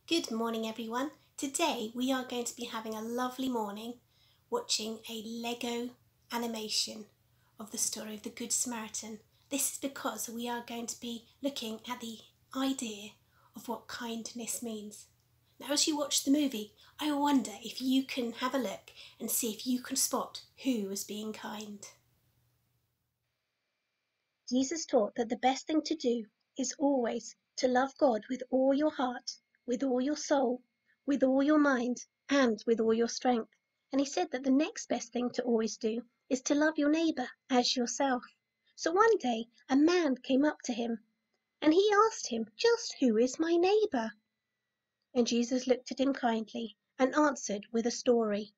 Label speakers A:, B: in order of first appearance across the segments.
A: Good morning everyone. Today we are going to be having a lovely morning watching a Lego animation of the story of the Good Samaritan. This is because we are going to be looking at the idea of what kindness means. Now as you watch the movie, I wonder if you can have a look and see if you can spot who was being kind. Jesus taught that the best thing to do is always to love God with all your heart, with all your soul, with all your mind, and with all your strength. And he said that the next best thing to always do is to love your neighbour as yourself. So one day a man came up to him and he asked him, "Just who is my neighbour?" And Jesus looked at him kindly and answered with a story.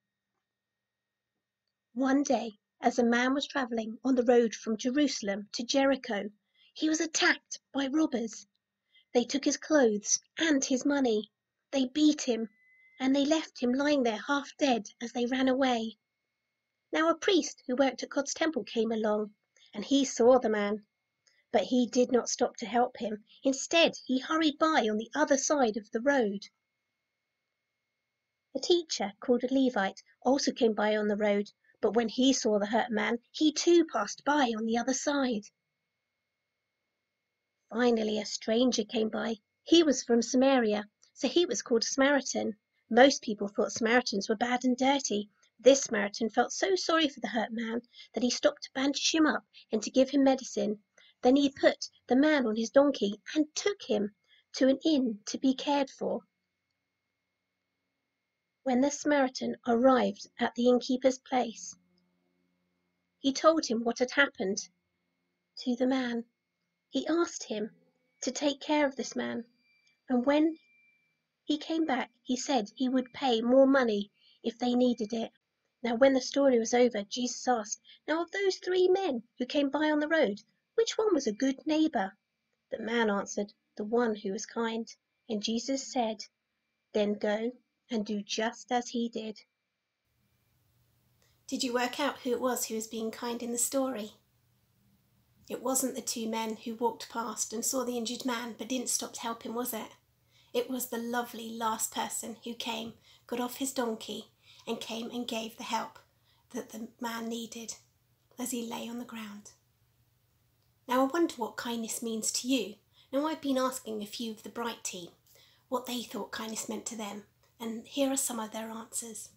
A: One day, as a man was travelling on the road from Jerusalem to Jericho, he was attacked by robbers. They took his clothes and his money. They beat him, and they left him lying there half dead as they ran away. Now a priest who worked at God's temple came along, and he saw the man. But he did not stop to help him. Instead, he hurried by on the other side of the road. A teacher called a Levite also came by on the road, but when he saw the hurt man, he too passed by on the other side. Finally, a stranger came by. He was from Samaria, so he was called a Samaritan. Most people thought Samaritans were bad and dirty. This Samaritan felt so sorry for the hurt man that he stopped to bandage him up and to give him medicine. Then he put the man on his donkey and took him to an inn to be cared for. When the Samaritan arrived at the innkeeper's place, he told him what had happened to the man. He asked him to take care of this man, and when he came back, he said he would pay more money if they needed it. Now when the story was over, Jesus asked, "Now of those 3 men who came by on the road, which one was a good neighbour?" The man answered, "The one who was kind." And Jesus said, "Then go and do just as he did." Did you work out who it was who was being kind in the story? It wasn't the 2 men who walked past and saw the injured man but didn't stop to help him, was it? It was the lovely last person who came, got off his donkey and came and gave the help that the man needed as he lay on the ground. Now I wonder what kindness means to you. Now I've been asking a few of the Bright team what they thought kindness meant to them, and here are some of their answers.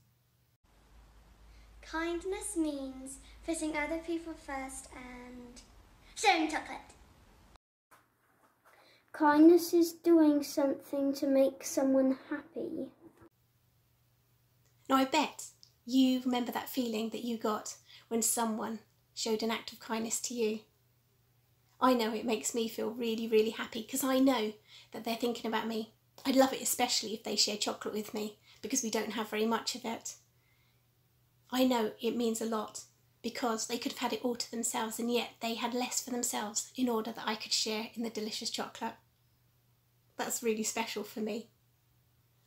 B: Kindness means putting other people first and sharing chocolate. Kindness is doing something to make someone happy.
A: Now I bet you remember that feeling that you got when someone showed an act of kindness to you. I know it makes me feel really, really happy because I know that they're thinking about me. I'd love it especially if they share chocolate with me because we don't have very much of it. I know it means a lot because they could have had it all to themselves and yet they had less for themselves in order that I could share in the delicious chocolate. That's really special for me.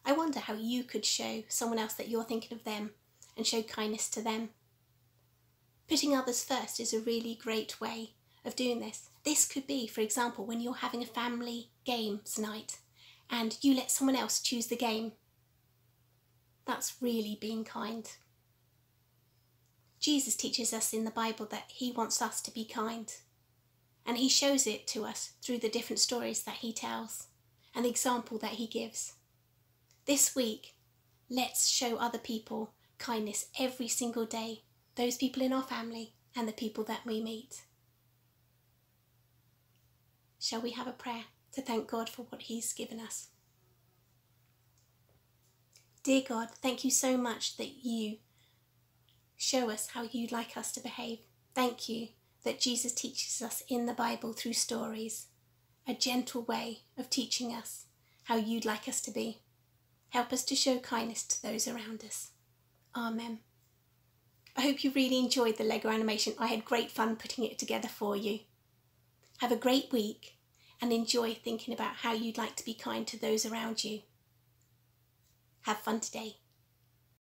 A: I wonder how you could show someone else that you're thinking of them and show kindness to them. Putting others first is a really great way of doing this. This could be, for example, when you're having a family games night and you let someone else choose the game. That's really being kind. Jesus teaches us in the Bible that he wants us to be kind, and he shows it to us through the different stories that he tells and the example that he gives. This week, let's show other people kindness every single day, those people in our family and the people that we meet. Shall we have a prayer to thank God for what he's given us? Dear God, thank you so much that you show us how you'd like us to behave. Thank you that Jesus teaches us in the Bible through stories, a gentle way of teaching us how you'd like us to be. Help us to show kindness to those around us. Amen. I hope you really enjoyed the Lego animation. I had great fun putting it together for you. Have a great week and enjoy thinking about how you'd like to be kind to those around you. Have fun today.